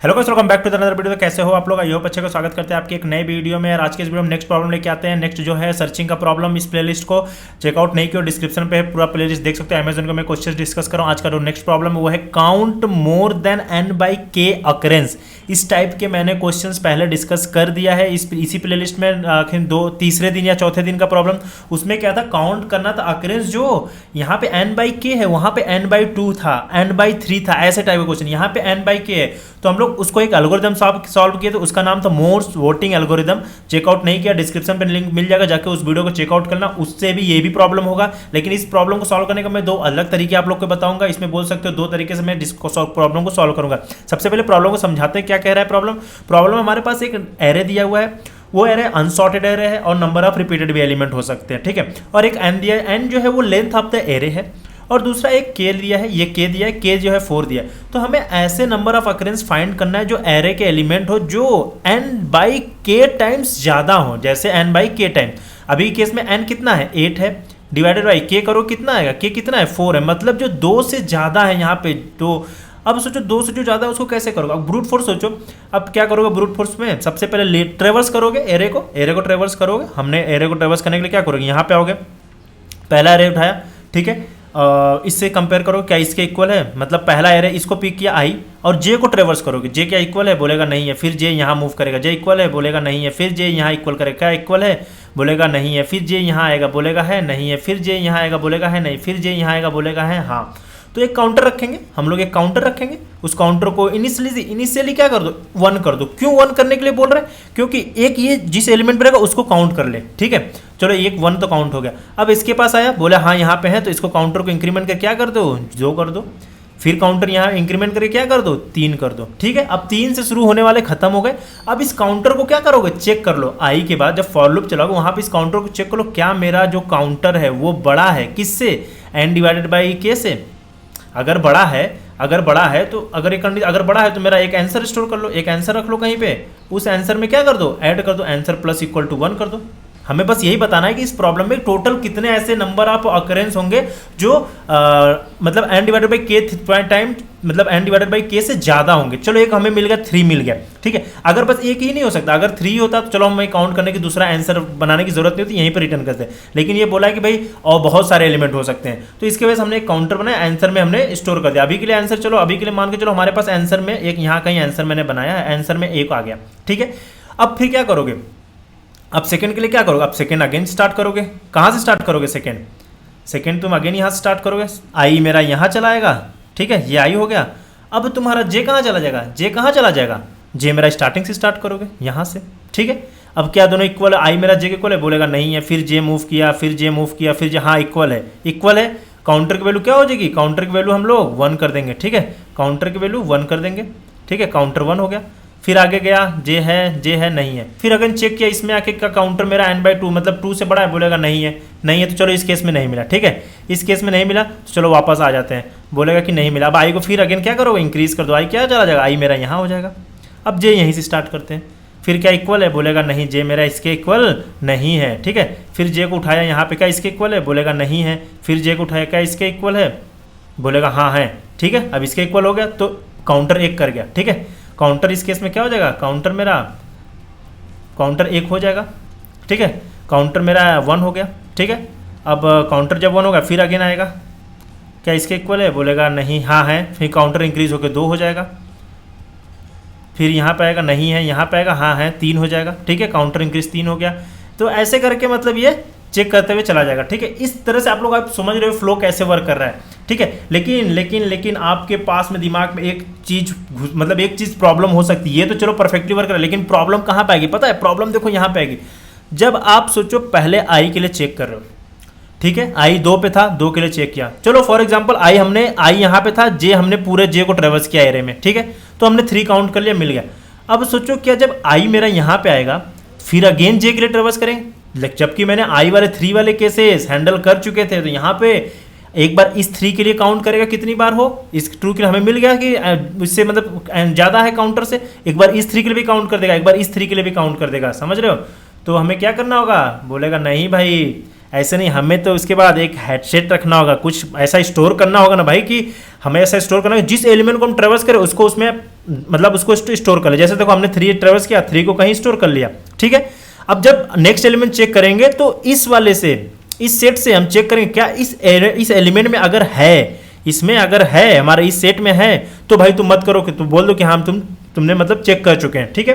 Hello guys, welcome back to the another video. तो कैसे हो आप लोग? आई होप अच्छे को स्वागत करते हैं आपकी एक नई वीडियो में। और आज के इस वीडियो में नेक्स्ट प्रॉब्लम लेके आते हैं। नेक्स्ट जो है सर्चिंग का प्रॉब्लम। इस प्लेलिस्ट को चेकआउट नहीं किया, डिस्क्रिप्शन पे पूरा प्लेलिस्ट देख सकते हो। अमेजन को मैं क्वेश्चन डिस्कस कर रहा हूँ। आज का जो नेक्स्ट प्रॉब्लम है वो है count more than n by के अकरेंस। इस टाइप के मैंने क्वेश्चंस पहले डिस्कस कर दिया है इसी प्लेलिस्ट में। आखिर तीसरे दिन या चौथे दिन का प्रॉब्लम, उसमें क्या था, काउंट करना था अकरेंस। जो यहाँ पे n बाई के है, वहाँ पे n बाई 2 था, n बाई 3 था, ऐसे टाइप का क्वेश्चन। यहाँ पे n बाई के है, तो हम लोग उसको एक एल्गोरिथम सॉल्व किए। तो उसका नाम था मोर्स वोटिंग एल्गोरिथम। चेकआउट नहीं किया, डिस्क्रिप्शन पे लिंक मिल जाएगा, जाके उस वीडियो को चेकआउट करना। उससे भी ये भी प्रॉब्लम होगा, लेकिन इस प्रॉब्लम को सॉल्व करने का मैं दो अलग तरीके आप लोग को बताऊंगा। इसमें बोल सकते हो दो तरीके से मैं प्रॉब्लम को सॉल्व करूंगा। सबसे पहले प्रॉब्लम को समझाते हैं क्या कह रहा है प्रॉब्लम हमारे पास एक एरे दिया हुआ है, वो एरे अनसॉर्टेड एरे है और नंबर ऑफ रिपीटेड भी एलिमेंट हो सकते हैं, ठीक है। और एक एन दिया है, एन जो है वो लेंथ ऑफ द एरे है, और दूसरा एक के दिया है, ये के दिया है, के जो है 4 दिया है। तो हमें ऐसे नंबर ऑफ अकरेंस फाइंड करना है जो एरे के एलिमेंट हो जो n बाई के टाइम्स ज़्यादा हो, जैसे n बाई के टाइम। अभी केस में n कितना है, 8 है, डिवाइडेड बाई के करो कितना आएगा, के कितना है 4 है, मतलब जो 2 से ज़्यादा है यहाँ पे। तो अब सोचो 2 से जो ज़्यादा है उसको कैसे करोगे। अब ब्रूट फोर्स सोचो, अब क्या करोगे ब्रूट फोर्स में, सबसे पहले ट्रेवर्स करोगे एरे को ट्रेवर्स करोगे। हमने एरे को ट्रेवर्स करने के लिए क्या करोगे, यहाँ पे आओगे, पहला एरे उठाया, ठीक है। इससे कंपेयर करो क्या इसके इक्वल है, मतलब पहला एरे इसको पिक किया आई, और जे को ट्रेवर्स करोगे, जे क्या इक्वल है, बोलेगा नहीं है, फिर जे यहाँ मूव करेगा, जे इक्वल है, बोलेगा नहीं है, फिर जे यहाँ इक्वल करेगा, क्या इक्वल है, बोलेगा नहीं है, फिर जे यहाँ आएगा, बोलेगा है नहीं है, फिर जे यहाँ आएगा, बोलेगा है नहीं, फिर जे यहाँ आएगा, बोलेगा है हाँ। तो एक काउंटर रखेंगे हम लोग, एक काउंटर रखेंगे। उस काउंटर को इनिशियली क्या कर दो, 1 कर दो। क्यों 1 करने के लिए बोल रहे हैं, क्योंकि एक ये जिस एलिमेंट पर रहेगा उसको काउंट कर ले, ठीक है। चलो एक 1 तो काउंट हो गया। अब इसके पास आया, बोला हाँ यहाँ पे है, तो इसको काउंटर को इंक्रीमेंट कर क्या कर दो, 2 कर दो। फिर काउंटर यहाँ इंक्रीमेंट करके क्या कर दो, 3 कर दो, ठीक है। अब 3 से शुरू होने वाले खत्म हो गए। अब इस काउंटर को क्या करोगे, चेक कर लो। आई के बाद जब फॉर लूप चलाओगे वहाँ पे इस काउंटर को चेक कर लो, क्या मेरा जो काउंटर है वो बड़ा है किससे, n डिवाइडेड बाई के से। अगर बड़ा है तो अगर बड़ा है तो मेरा एक आंसर स्टोर कर लो, एक आंसर रख लो कहीं पे, उस आंसर में क्या कर दो, ऐड कर दो, आंसर प्लस इक्वल टू 1 कर दो। हमें बस यही बताना है कि इस प्रॉब्लम में टोटल कितने ऐसे नंबर ऑफ अकरेंस होंगे जो मतलब n डिवाइडेड बाई के टाइम, मतलब n डिवाइडेड बाई के से ज़्यादा होंगे। चलो एक हमें मिल गया, 3 मिल गया, ठीक है। अगर बस एक ही नहीं हो सकता, अगर 3 होता तो चलो हमें काउंट करने की दूसरा आंसर बनाने की जरूरत नहीं होती, यहीं पर रिटर्न करते हैं। लेकिन ये बोला है कि भाई और बहुत सारे एलिमेंट हो सकते हैं, तो इसके वजह से हमने एक काउंटर बनाया, आंसर में हमने स्टोर कर दिया। अभी के लिए आंसर, चलो अभी के लिए मान के चलो हमारे पास आंसर में एक यहाँ कहीं आंसर मैंने बनाया है, आंसर में 1 आ गया, ठीक है। अब फिर क्या करोगे, अब सेकंड के लिए क्या करोगे, अब सेकंड अगेन स्टार्ट करोगे। कहाँ से स्टार्ट करोगे, सेकंड तुम अगेन यहाँ से स्टार्ट करोगे। आई मेरा यहाँ चलाएगा, ठीक है, ये आई हो गया। अब तुम्हारा जे कहाँ चला जाएगा, जे मेरा स्टार्टिंग से स्टार्ट करोगे यहाँ से, ठीक है। अब क्या दोनों इक्वल है, आई मेरा जे के इक्वल है, बोलेगा नहीं है, फिर जे मूव किया, फिर जे हाँ इक्वल है। काउंटर की वैल्यू क्या हो जाएगी, काउंटर की वैल्यू हम लोग 1 कर देंगे, ठीक है। काउंटर की वैल्यू 1 कर देंगे, ठीक है, काउंटर 1 हो गया। फिर आगे गया, जे है नहीं है, फिर अगर चेक किया इसमें आके का काउंटर मेरा n बाई 2 मतलब 2 से बड़ा है, बोलेगा नहीं है तो चलो इस केस में नहीं मिला, ठीक है। इस केस में नहीं मिला तो चलो वापस आ जाते हैं, बोलेगा कि नहीं मिला। अब आई को फिर अगेन क्या करोगे, इंक्रीज कर दो, आई क्या चला जाएगा, आई मेरा यहाँ हो जाएगा। अब जे यहीं से स्टार्ट करते हैं, फिर क्या इक्वल है, बोलेगा नहीं, जे मेरा इसके इक्वल नहीं है, ठीक है। फिर जे को उठाया, यहाँ पे क्या इसके इक्वल है, बोलेगा नहीं है। फिर जे को उठाया, क्या इसके इक्वल है, बोलेगा हाँ है, ठीक है। अब इसके इक्वल हो गया तो काउंटर 1 कर गया, ठीक है। काउंटर इस केस में क्या हो जाएगा, काउंटर 1 हो जाएगा, ठीक है। काउंटर मेरा 1 हो गया, ठीक है। अब काउंटर जब 1 होगा फिर अगेन आएगा, क्या इसके इक्वल है, बोलेगा नहीं हाँ है। फिर काउंटर इंक्रीज होकर 2 हो जाएगा, फिर यहाँ पे आएगा नहीं है, यहाँ पे आएगा हाँ है, 3 हो जाएगा, ठीक है। काउंटर इंक्रीज 3 हो गया। तो ऐसे करके मतलब ये चेक करते हुए चला जाएगा, ठीक है। इस तरह से आप समझ रहे हो फ्लो कैसे वर्क कर रहा है, ठीक है। लेकिन आपके पास में दिमाग में एक चीज़ प्रॉब्लम हो सकती है। ये तो चलो परफेक्टली वर्क कर रहा है, लेकिन प्रॉब्लम कहाँ पे आएगी पता है, प्रॉब्लम देखो यहाँ पे आएगी। जब आप सोचो पहले आई के लिए चेक कर रहे हो, ठीक है, आई 2 पे था, 2 के लिए चेक किया। चलो फॉर एग्जाम्पल आई यहाँ पे था, जे हमने पूरे जे को ट्रेवर्स किया एरे में, ठीक है, तो हमने 3 काउंट कर लिया, मिल गया। अब सोचो क्या जब आई मेरा यहाँ पे आएगा फिर अगेन जे के लिए ट्रेवर्स करेंगे, जबकि मैंने आई वाले 3 वाले केसेस हैंडल कर चुके थे। तो यहाँ पे एक बार इस 3 के लिए काउंट करेगा कितनी बार हो, इस 2 के लिए हमें मिल गया कि इससे मतलब ज़्यादा है काउंटर से, एक बार इस 3 के लिए भी काउंट कर देगा, एक बार इस 3 के लिए भी काउंट कर देगा, समझ रहे हो। तो हमें क्या करना होगा, बोलेगा नहीं भाई ऐसे नहीं, हमें तो उसके बाद एक हेडसेट रखना होगा, कुछ ऐसा स्टोर करना होगा ना भाई कि हमें ऐसा स्टोर करना है जिस एलिमेंट को हम ट्रेवर्स करें उसको उसमें मतलब उसको स्टोर कर ले। जैसे देखो हमने 3 ट्रेवर्स किया, 3 को कहीं स्टोर कर लिया, ठीक है। अब जब नेक्स्ट एलिमेंट चेक करेंगे तो इस वाले से, इस सेट से हम चेक करेंगे क्या इस एलिमेंट में अगर है, इसमें अगर है, हमारे इस सेट में है, तो भाई तुम मत करो कि तुम बोल दो कि हाँ तुमने मतलब चेक कर चुके हैं, ठीक है,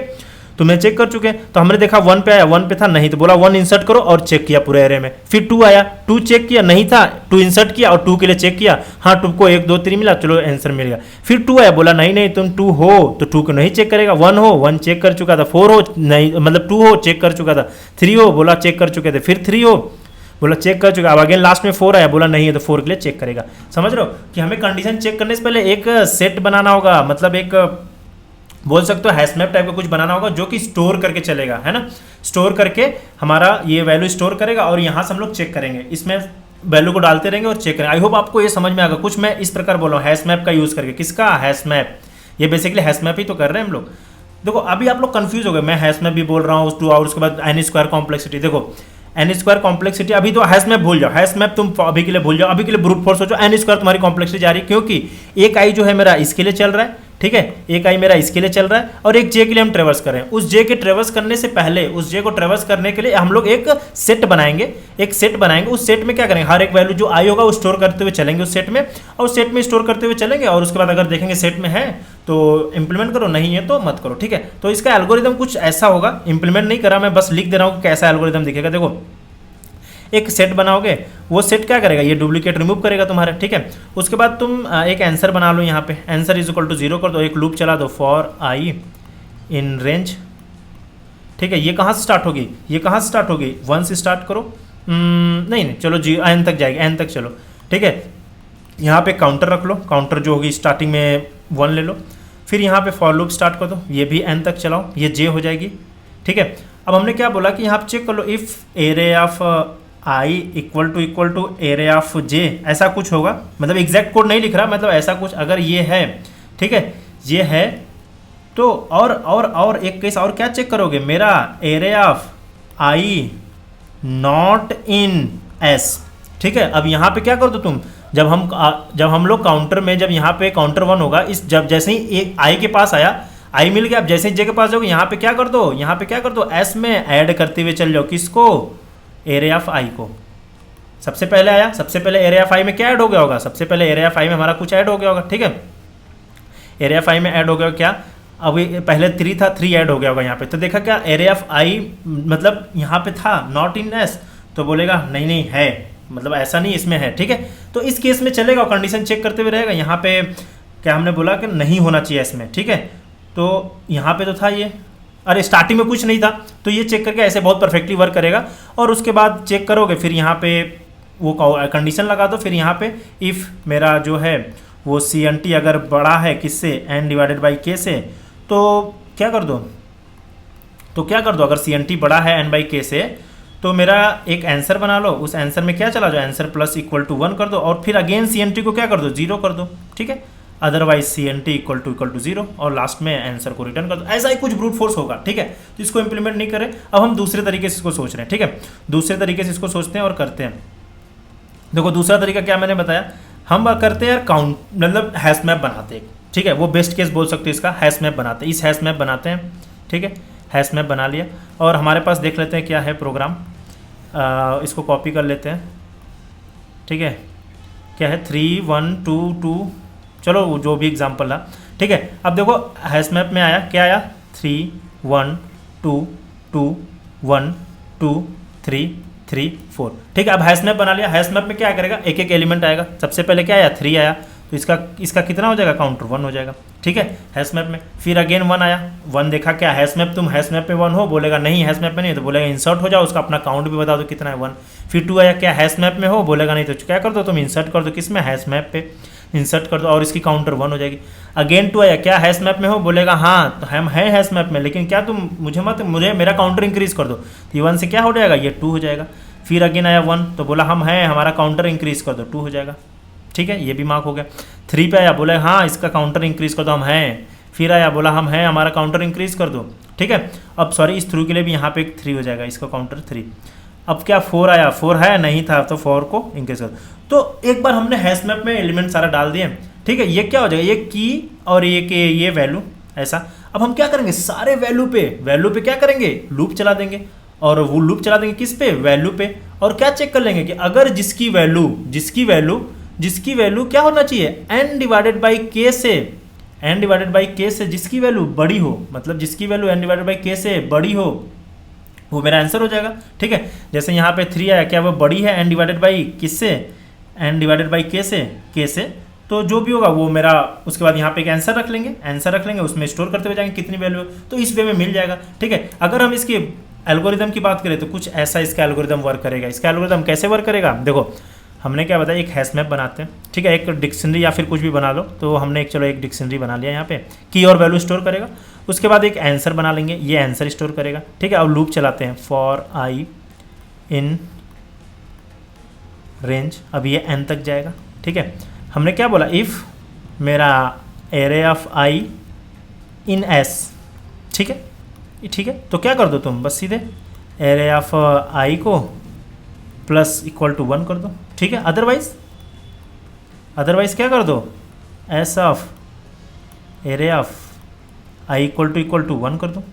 तुमने चेक कर चुके हैं। तो हमने देखा 1 पे आया, 1 पे था नहीं, तो बोला 1 इंसर्ट करो और चेक किया पूरे एरे में। फिर 2 आया, 2 चेक किया, नहीं था, 2 इंसर्ट किया और 2 के लिए चेक किया, हाँ 2 को 1 2 3 मिला, चलो आंसर मिल गया। फिर 2 आया, बोला नहीं तुम 2 हो तो 2 को नहीं चेक करेगा, 1 हो 1 चेक कर चुका था, 4 हो नहीं मतलब 2 हो चेक कर चुका था, 3 हो बोला चेक कर चुके थे, फिर 3 हो बोला चेक कर चुका। अब अगेन लास्ट में 4 आया, बोला नहीं है तो 4 के लिए चेक करेगा। समझ रहे हो कि हमें कंडीशन चेक करने से पहले एक सेट बनाना होगा, मतलब एक बोल सकते हो हैश मैप टाइप का कुछ बनाना होगा जो कि स्टोर करके चलेगा, है ना, स्टोर करके हमारा ये वैल्यू स्टोर करेगा और यहाँ से हम लोग चेक करेंगे, इसमें वैल्यू को डालते रहेंगे और चेक करेंगे। आई होप आपको ये समझ में आएगा। कुछ मैं इस प्रकार बोला हूँ हैश मैप का यूज़ करके। किसका? Hash map. ये बेसिकली हैश मैप ही तो कर रहे हैं हम लोग। देखो अभी आप लोग कंफ्यूज हो गए, मैं हैश मैप भी बोल रहा हूँ 2 और उसके बाद एन स्क्वायर कॉम्प्लेक्सिटी। देखो एन स्क्वायर कॉम्प्लेक्सिटी अभी तो हैश मैप भूल जाओ, हैश मैप तुम अभी के लिए भूल जाओ, अभी के लिए ब्रूट फोर्स सोचो। एन स्क्वायर तुम्हारी कॉम्प्लेक्सिटी जा रही है क्योंकि एक आई जो है मेरा इसके लिए चल रहा है, ठीक है, एक आई मेरा इसके लिए चल रहा है और एक जे के लिए हम ट्रेवर्स कर रहे हैं। उस जे के ट्रेवर्स करने से पहले, उस जे को ट्रेवर्स करने के लिए हम लोग एक सेट बनाएंगे, एक सेट बनाएंगे। उस सेट में क्या करेंगे, हर एक वैल्यू जो आई होगा वो स्टोर करते हुए चलेंगे उस सेट में, और सेट में स्टोर करते हुए चलेंगे और उसके बाद अगर देखेंगे सेट में है तो इंप्लीमेंट करो, नहीं है तो मत करो, ठीक है। तो इसका एल्गोरिदम कुछ ऐसा होगा, इंप्लीमेंट नहीं करा मैं, बस लिख दे रहा हूँ कि कैसा एल्गोरिदम दिखेगा। देखो एक सेट बनाओगे, वो सेट क्या करेगा, ये डुप्लीकेट रिमूव करेगा तुम्हारा, ठीक है। उसके बाद तुम एक आंसर बना लो, यहाँ पे आंसर इज इक्वल टू 0 कर दो, एक लूप चला दो फॉर आई इन रेंज, ठीक है। ये कहाँ से स्टार्ट होगी, ये कहाँ से स्टार्ट होगी, 1 से स्टार्ट करो, नहीं चलो जी एन तक जाएगी, एन तक चलो, ठीक है। यहाँ पे काउंटर रख लो, काउंटर जो होगी स्टार्टिंग में 1 ले लो, फिर यहाँ पे फॉर लूप स्टार्ट कर दो, ये भी एन तक चलाओ, ये जे हो जाएगी, ठीक है। अब हमने क्या बोला कि यहाँ पे चेक कर लो, if array of I equal to array of J, ऐसा कुछ होगा, मतलब एग्जैक्ट कोड नहीं लिख रहा, मतलब ऐसा कुछ अगर ये है, ठीक है, ये है तो और एक केस और क्या चेक करोगे, मेरा array of I not in S, ठीक है। अब यहाँ पे क्या कर दो तुम, जब हम लोग काउंटर में, जब यहाँ पे काउंटर 1 होगा, इस जब जैसे ही एक आई के पास आया, आई मिल गया, अब जैसे ही जे के पास जाओगे यहाँ पे क्या कर दो, यहाँ पे क्या कर दो, एस में ऐड करते हुए चल जाओ, किसको, एरे ऑफ आई को। सबसे पहले आया, सबसे पहले एरे ऑफ आई में क्या ऐड हो गया होगा, सबसे पहले एरे ऑफ आई में हमारा कुछ ऐड हो गया होगा, ठीक है। एरे ऑफ आई में ऐड हो गया क्या, अभी पहले 3 था, 3 ऐड हो गया होगा यहाँ पे, तो देखा क्या एरे ऑफ आई मतलब यहाँ पे था नॉट इन एस, तो बोलेगा नहीं है, मतलब ऐसा नहीं इसमें है, ठीक है। तो इस केस में चलेगा, कंडीशन चेक करते हुए रहेगा। यहाँ पे क्या हमने बोला कि नहीं होना चाहिए इसमें, ठीक है। तो यहाँ पे तो था ये, अरे स्टार्टिंग में कुछ नहीं था, तो ये चेक करके ऐसे बहुत परफेक्टली वर्क करेगा। और उसके बाद चेक करोगे, फिर यहाँ पे वो कंडीशन लगा दो, फिर यहाँ पे इफ़ मेरा जो है वो CNT अगर बड़ा है किससे, n डिवाइडेड बाई k से, तो क्या कर दो, अगर CNT बड़ा है n बाई k से, तो मेरा एक आंसर बना लो, उस आंसर में क्या चला जाओ, आंसर प्लस इक्वल टू 1 कर दो, और फिर अगेन CNT को क्या कर दो, 0 कर दो, ठीक है। अदरवाइज CNT इक्वल टू 0 और लास्ट में आंसर को रिटर्न कर दो। ऐसा ही कुछ ब्रूट फोर्स होगा, ठीक है। तो इसको इंप्लीमेंट नहीं करें, अब हम दूसरे तरीके से इसको सोच रहे हैं, ठीक है। दूसरे तरीके से इसको सोचते हैं और करते हैं। देखो दूसरा तरीका क्या मैंने बताया, हम करते हैं काउंट, मतलब हैश मैप बनाते हैं, ठीक है। वो बेस्ट केस बोल सकते हो इसका, हैश मैप बनाते हैं, इस हैश मैप बनाते हैं, ठीक है। हैश मैप बना लिया और हमारे पास देख लेते हैं क्या है प्रोग्राम, इसको कॉपी कर लेते हैं, ठीक है। क्या है 3 1 2 2, चलो जो भी एग्जाम्पल रहा, ठीक है। अब देखो हैश मैप में आया, क्या आया, 3 1 2 2 1 2 3 3 4, ठीक है। अब हैश मैप बना लिया, हैश मैप में क्या करेगा, एक एक एलिमेंट आएगा। सबसे पहले क्या आया, 3 आया, तो इसका कितना हो जाएगा, काउंटर 1 हो जाएगा, ठीक है, हैश मैप में। फिर अगेन 1 आया, 1 देखा क्या हैश मैप, तुम हैश मैप पे 1 हो, बोलेगा नहीं हैश मैप में नहीं, तो बोलेगा इंसर्ट हो जाओ, उसका अपना काउंट भी बता दो कितना है 1। फिर 2 आया, क्या हैश मैप में हो, बोलेगा नहीं, तो क्या कर दो तुम इंसर्ट कर दो, किसमें, हैश मैप पे इंसर्ट कर दो और इसकी काउंटर 1 हो जाएगी। अगेन 2 आया, क्या हैश मैप में हो, बोलेगा हाँ तो हम है हैश मैप में, लेकिन क्या तुम मुझे मेरा काउंटर इंक्रीज कर दो, तो 1 से क्या हो जाएगा, ये 2 हो जाएगा। फिर अगेन आया 1, तो बोला हम हैं, हमारा काउंटर इंक्रीज कर दो, 2 हो जाएगा, ठीक है, ये भी मार्क हो गया। 3 पे आया, बोला हाँ इसका काउंटर इंक्रीज कर दो, हम हैं। फिर आया, बोला हम हैं, हमारा काउंटर इंक्रीज कर दो, ठीक है। अब सॉरी इस थ्रू के लिए भी यहाँ पे एक 3 हो जाएगा, इसका काउंटर 3। अब क्या 4 आया, 4 है नहीं था तो 4 को इंक्रीज कर। तो एक बार हमने हैश मैप में एलिमेंट सारा डाल दिए, ठीक है। ये क्या हो जाएगा, ये की और ये वैल्यू ऐसा। अब हम क्या करेंगे, सारे वैल्यू पे क्या करेंगे, लूप चला देंगे। और वो लूप चला देंगे किस पे, वैल्यू पे। और क्या चेक कर लेंगे कि अगर जिसकी वैल्यू क्या होना चाहिए, n डिवाइडेड बाई के से जिसकी वैल्यू बड़ी हो, मतलब जिसकी वैल्यू n डिवाइडेड बाई के से बड़ी हो, वो मेरा आंसर हो जाएगा, ठीक है। जैसे यहाँ पे 3 आया, क्या वो बड़ी है n डिवाइडेड बाई किससे, n डिवाइडेड बाई के से, तो जो भी होगा वो मेरा, उसके बाद यहाँ पे एक आंसर रख लेंगे, उसमें स्टोर करते हुए जाएंगे कितनी वैल्यू, तो इस वे में मिल जाएगा, ठीक है। अगर हम इसकी एल्गोरिदम की बात करें तो कुछ ऐसा इसका एल्गोरिदम वर्क करेगा। इसका एल्गोरिदम कैसे वर्क करेगा, देखो हमने क्या बताया, एक हैश मैप बनाते हैं, ठीक है, एक डिक्शनरी या फिर कुछ भी बना लो। तो हमने एक डिक्शनरी बना लिया, यहाँ पे की और वैल्यू स्टोर करेगा। उसके बाद एक आंसर बना लेंगे, ये आंसर स्टोर करेगा, ठीक है। अब लूप चलाते हैं, फॉर आई इन रेंज, अब ये n तक जाएगा, ठीक है। हमने क्या बोला, इफ़ मेरा array of I in S, ठीक है। तो क्या कर दो तुम, बस सीधे एरे ऑफ आई को प्लस इक्वल टू 1 कर दो, ठीक है। अदरवाइज क्या कर दो, S of array of I equal to 1 कर दो।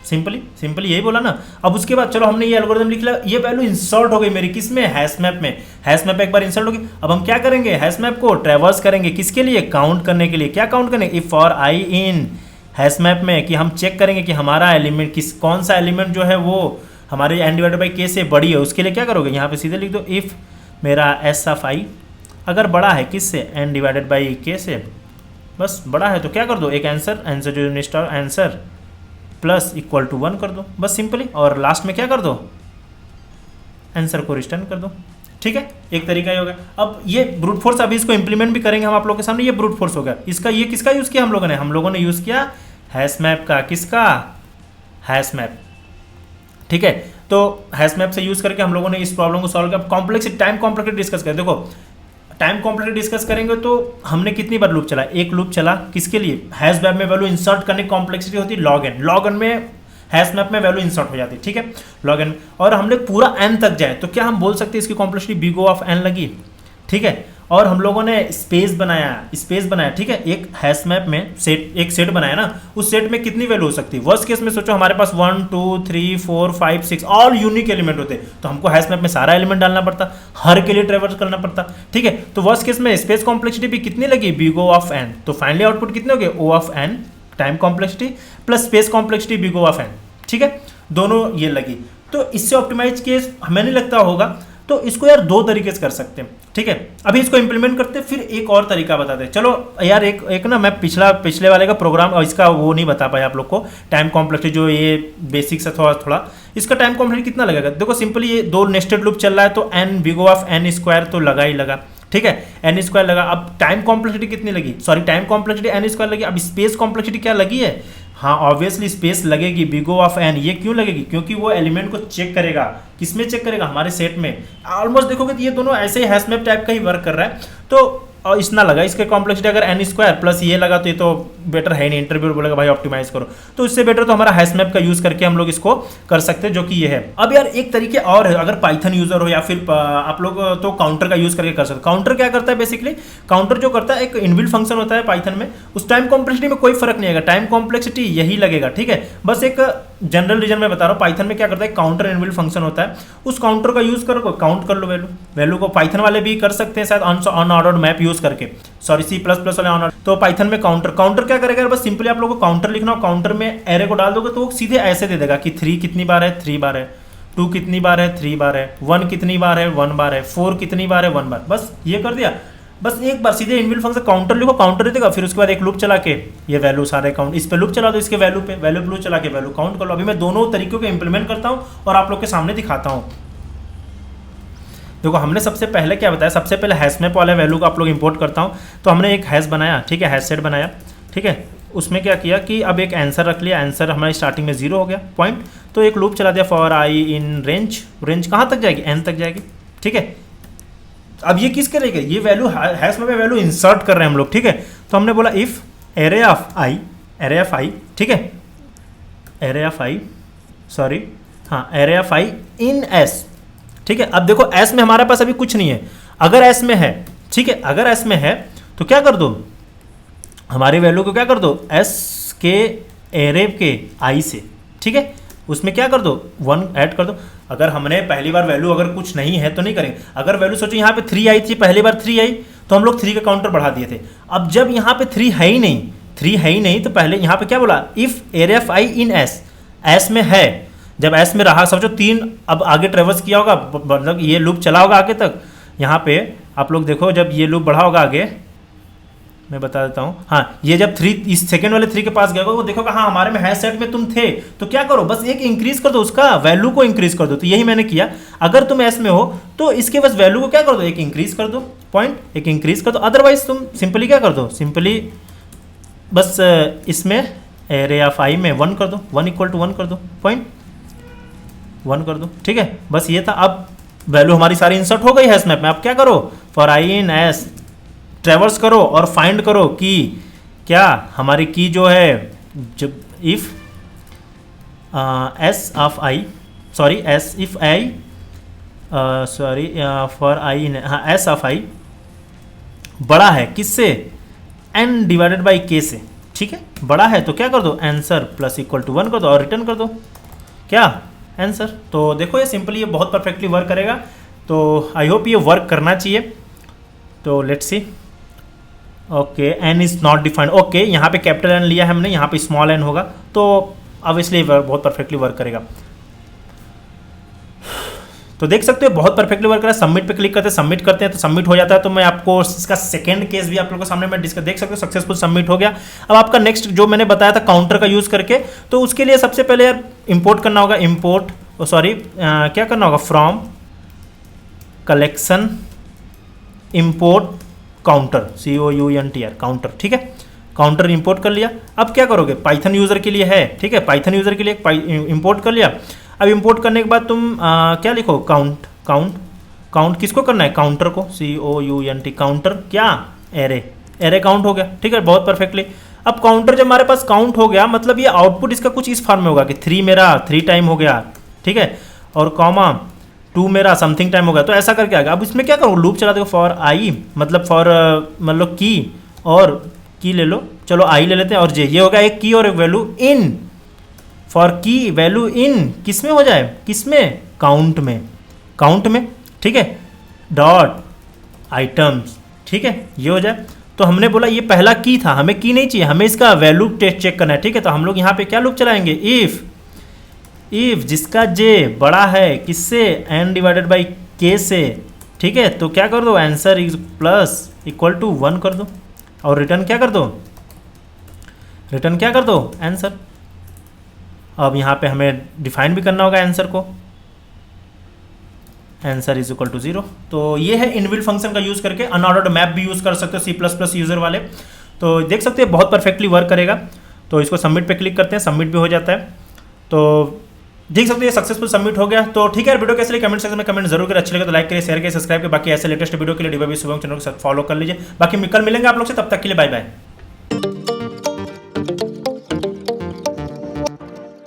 सिंपली यही बोला ना। अब उसके बाद चलो हमने ये एल्गोरिथम लिख लिया, ये वैल्यू इंसर्ट हो गई मेरी किस में, हैश मैप में। हैश मैप एक बार इंसर्ट होगी। अब हम क्या करेंगे, हैश मैप को ट्रैवर्स करेंगे, किसके लिए, काउंट करने के लिए। क्या काउंट करेंगे, if for I in hash map में, कि हम चेक करेंगे कि हमारा एलिमेंट कौन सा एलिमेंट जो है वो हमारे n डिवाइडेड बाई के से बड़ी है। उसके लिए क्या करोगे, यहाँ पे सीधे लिख दो, इफ़ मेरा एस ऑफ आई अगर बड़ा है किससे, n डिवाइडेड बाई के से, बस बड़ा है तो क्या कर दो, एक आंसर जो next answer plus equal to 1 कर दो, बस सिंपली। और लास्ट में क्या कर दो, आंसर को रिटर्न कर दो, ठीक है। एक तरीका ही हो गया। अब ये ब्रूट फोर्स, अभी इसको इंप्लीमेंट भी करेंगे हम आप लोगों के सामने। ये ब्रूट फोर्स हो गया, ये किसका यूज़ किया हम लोगों ने यूज़ किया हैश मैप का। किसका, हैश मैप, ठीक है। तो हैश मैप से यूज़ करके हम लोगों ने इस प्रॉब्लम को सॉल्व किया। कॉम्प्लेक्सिटी, टाइम कॉम्प्लेक्सिटी डिस्कस करें। देखो टाइम कॉम्प्लेक्सिटी डिस्कस करेंगे तो हमने कितनी बार लूप चला, एक लूप चला किसके लिए, हैश मैप में वैल्यू इंसर्ट करने की कॉम्प्लेक्सिटी होती है log n में हैश मैप में वैल्यू इंसर्ट हो जाती है, ठीक है, log n। और हमने पूरा n तक जाए तो क्या हम बोल सकते हैं इसकी complexity big O of n लगी, ठीक है। और हम लोगों ने स्पेस बनाया, ठीक है। एक हैश मैप में एक सेट बनाया ना, उस सेट में कितनी वैल्यू हो सकती है। वर्स्ट केस में सोचो हमारे पास 1 2 3 4 5 6 ऑल यूनिक एलिमेंट होते, तो हमको हैश मैप में सारा एलिमेंट डालना पड़ता, हर के लिए ट्रेवर्स करना पड़ता, ठीक है। तो वर्स्ट केस में स्पेस कॉम्प्लेक्सिटी भी कितनी लगी, बिग O ऑफ n। तो फाइनली आउटपुट कितने हो गए, O of n time complexity plus space complexity big O of n, ठीक है। दोनों ये लगी। तो इससे ऑप्टिमाइज केस हमें नहीं लगता होगा, तो इसको यार दो तरीके से कर सकते हैं, ठीक है। अभी इसको इंप्लीमेंट करते हैं, फिर एक और तरीका बताते हैं। चलो यार एक ना मैं पिछले वाले का प्रोग्राम और इसका वो नहीं बता पाया आप लोग को, टाइम कॉम्प्लेक्सिटी जो ये बेसिक से थोड़ा इसका टाइम कॉम्प्लेक्सिटी कितना लगेगा। देखो सिंपली ये दो नेस्टेड लूप चल रहा है तो n big O of n square तो लगा ही लगा, ठीक है, n स्क्वायर लगा। अब टाइम कॉम्प्लेक्सिटी कितनी लगी, sorry time complexity n square लगी। अब स्पेस कॉम्प्लेक्सिटी क्या लगी है, हाँ ऑब्वियसली स्पेस लगेगी बिग O ऑफ n। ये क्यों लगेगी, क्योंकि वो एलिमेंट को चेक करेगा, किसमें चेक करेगा, हमारे सेट में। ऑलमोस्ट देखोगे तो ये दोनों ऐसे ही हैश मैप टाइप का ही वर्क कर रहा है। तो और इतना लगा इसके कॉम्प्लेक्सिटी, अगर n स्क्वायर प्लस ये लगा तो ये तो बेटर है नहीं, इंटरव्यू बोलेगा भाई ऑप्टिमाइज करो, तो इससे बेटर तो हमारा हैश मैप का यूज करके हम लोग इसको कर सकते हैं, जो कि ये है। अब यार एक तरीके और है, अगर पाइथन यूजर हो या फिर आप लोग तो काउंटर का यूज करके कर सकते। काउंटर क्या करता है, बेसिकली काउंटर जो करता है एक इनबिल्ट फंक्शन होता है पाइथन में, उस टाइम कॉम्प्लेक्सिटी में कोई फर्क नहीं आएगा, टाइम कॉम्प्लेक्सिटी यही लगेगा, ठीक है। बस एक जनरल रीजन में बता रहा हूँ, पाइथन में क्या करता है, काउंटर इनबिल्ट फंक्शन होता है, उस काउंटर का यूज करो, काउंट कर लो वैल्यू को। पाइथन वाले भी कर सकते हैं शायद अनऑर्डर्ड मैप यूज करके, सॉरी C++ वाले अनऑर्डर्ड। तो पाइथन में काउंटर क्या करेगा, बस सिंपली आप लोगों को काउंटर लिखना हो, काउंटर में एरे को डाल दोगे तो वो सीधे ऐसे दे देगा कि 3 कितनी बार है, 3 बार है, 2 कितनी बार है, 3 बार है, 1 कितनी बार है, 1 बार है, 4 कितनी बार है, 1 बार। बस ये कर दिया, बस एक बार सीधे इनबिल्ट फंक्शन काउंटर लिखो, काउंटर देगा, फिर उसके बाद एक लूप चला के ये वैल्यू सारे काउंट, इस पे लूप चला दो, इसके वैल्यू पे लूप चला के वैल्यू काउंट कर लो। अभी मैं दोनों तरीकों को इंप्लीमेंट करता हूँ और आप लोग के सामने दिखाता हूँ। देखो हमने सबसे पहले क्या बताया, सबसे पहले हैश मैप वाले वैल्यू को आप लोग इंपोर्ट करता हूँ। तो हमने एक हैश बनाया, ठीक है, हैश सेट बनाया, ठीक है। उसमें क्या किया कि अब एक आंसर रख लिया, आंसर हमारी स्टार्टिंग में 0 हो गया पॉइंट, तो एक लूप चला दिया फॉर आई इन रेंज कहाँ तक जाएगी, n तक जाएगी, ठीक है। अब ये किसके लिए, ये वैल्यू हैश मैप में वैल्यू इंसर्ट कर रहे हैं हम लोग, ठीक है। तो हमने बोला इफ एरे ऑफ आई, ठीक है, array of I in S, ठीक है। अब देखो एस में हमारे पास अभी कुछ नहीं है, अगर एस में है, ठीक है, अगर एस में है तो क्या कर दो, हमारी वैल्यू को क्या कर दो, एस के एरे के आई से, ठीक है, उसमें क्या कर दो 1 ऐड कर दो। अगर हमने पहली बार वैल्यू अगर कुछ नहीं है तो नहीं करेंगे। अगर वैल्यू सोचो यहाँ पे 3 आई थी, पहली बार 3 आई तो हम लोग 3 का काउंटर बढ़ा दिए थे। अब जब यहाँ पे 3 है ही नहीं, 3 है ही नहीं तो पहले यहाँ पे क्या बोला, if array of I in S, S में है, जब एस में रहा समझो 3, अब आगे ट्रेवर्स किया होगा, मतलब ये लूप चला होगा आगे तक। यहाँ पे आप लोग देखो जब ये लूप बढ़ा होगा आगे, मैं बता देता हूँ, हाँ ये जब 3 इस सेकंड वाले 3 के पास गया वो देखोगा हाँ हमारे में है सेट में तुम थे, तो क्या करो बस एक इंक्रीज कर दो, उसका वैल्यू को इंक्रीज कर दो। तो यही मैंने किया, अगर तुम एस में हो तो इसके बस वैल्यू को क्या कर दो, एक इंक्रीज कर दो, पॉइंट एक इंक्रीज कर दो। अदरवाइज तुम सिंपली क्या कर दो, सिंपली बस इसमें एरे ऑफ आई में 1 कर दो, 1 इक्वल टू 1 कर दो, पॉइंट 1 कर दो, ठीक है, बस ये था। अब वैल्यू हमारी सारी इंसर्ट हो गई है एस मैप में। अब क्या करो, फॉर आई इन एस ट्रेवर्स करो और फाइंड करो कि क्या हमारी की जो है, जब if S of I, sorry S if I, sorry for I in, हाँ एस ऑफ आई बड़ा है किससे, एन डिवाइडेड बाई के से, ठीक है, बड़ा है तो क्या कर दो, आंसर प्लस इक्वल टू 1 कर दो और रिटर्न कर दो क्या आंसर। तो देखो ये सिंपली ये बहुत परफेक्टली वर्क करेगा। तो आई होप ये वर्क करना चाहिए। तो let's see, okay N is not defined, okay यहाँ पे कैपिटल एन लिया है हमने, यहाँ पे स्मॉल एन होगा, तो ऑब्वियसली बहुत परफेक्टली वर्क करेगा। तो देख सकते हो बहुत परफेक्टली वर्क कर रहा है। सबमिट पे क्लिक करते हैं, सबमिट करते हैं तो सबमिट हो जाता है। तो मैं आपको इसका सेकंड केस भी आप लोगों के सामने मैं डिस्कस, देख सकते हो सक्सेसफुल सबमिट हो गया। अब आपका नेक्स्ट जो मैंने बताया था काउंटर का यूज करके, तो उसके लिए सबसे पहले यार इंपोर्ट करना होगा, इंपोर्ट सॉरी क्या करना होगा, from collection import counter, COUNTR counter, ठीक है, काउंटर इंपोर्ट कर लिया। अब क्या करोगे, पाइथन यूजर के लिए है, ठीक है, पाइथन यूजर के लिए इंपोर्ट कर लिया। अब इंपोर्ट करने के बाद तुम क्या लिखो, काउंट, काउंट, काउंट किसको करना है, काउंटर को, COUNT काउंटर, क्या एरे, एरे काउंट हो गया, ठीक है, बहुत परफेक्टली। अब काउंटर जब हमारे पास काउंट हो गया, मतलब ये आउटपुट इसका कुछ इस फॉर्म में होगा कि 3 मेरा 3 टाइम हो गया, ठीक है, और कॉमा 2 मेरा समथिंग टाइम हो गया, तो ऐसा करके आ गया। अब इसमें क्या करूँ, लूप चला दो, फॉर आई मतलब फॉर मतलब की, और की ले लो, चलो आई ले लेते हैं, और जे, ये होगा एक की और एक वैल्यू इन, फॉर की वैल्यू इन किस में हो जाए, किस में, काउंट में, काउंट में, ठीक है, डॉट आइटम्स, ठीक है, ये हो जाए। तो हमने बोला ये पहला की था, हमें की नहीं चाहिए, हमें इसका वैल्यू टेस्ट चेक करना है, ठीक है। तो हम लोग यहाँ पे क्या लूप चलाएंगे, इफ जिसका जे बड़ा है किससे, एन डिवाइडेड बाई के से, ठीक है, तो क्या कर दो, answer is plus equal to 1 कर दो और रिटर्न क्या कर दो, रिटर्न क्या कर दो, आंसर। अब यहाँ पे हमें डिफाइन भी करना होगा आंसर को, आंसर इज इक्वल टू 0। तो ये है इनबिल्ट फंक्शन का यूज करके अनऑर्डर्ड मैप भी यूज कर सकते हो C++ यूजर वाले। तो देख सकते हैं बहुत परफेक्टली वर्क करेगा। तो इसको सबमिट पे क्लिक करते हैं, सबमिट भी हो जाता है। तो देख सकते हैं सक्सेसफुल सबमिट हो गया। तो ठीक है, वीडियो कैसे लगी कमेंट सेक्शन में कमेंट जरूर करें, अच्छे लगे तो लाइक करिए, शेयर करिए, सब्सक्राइब करिए। बाकी ऐसे लेटेस्ट वीडियो के लिए DYBSubham चैनल को फॉलो कर लीजिए। बाकी कल मिलेंगे आप लोग से, तब तक के लिए बाय बाय।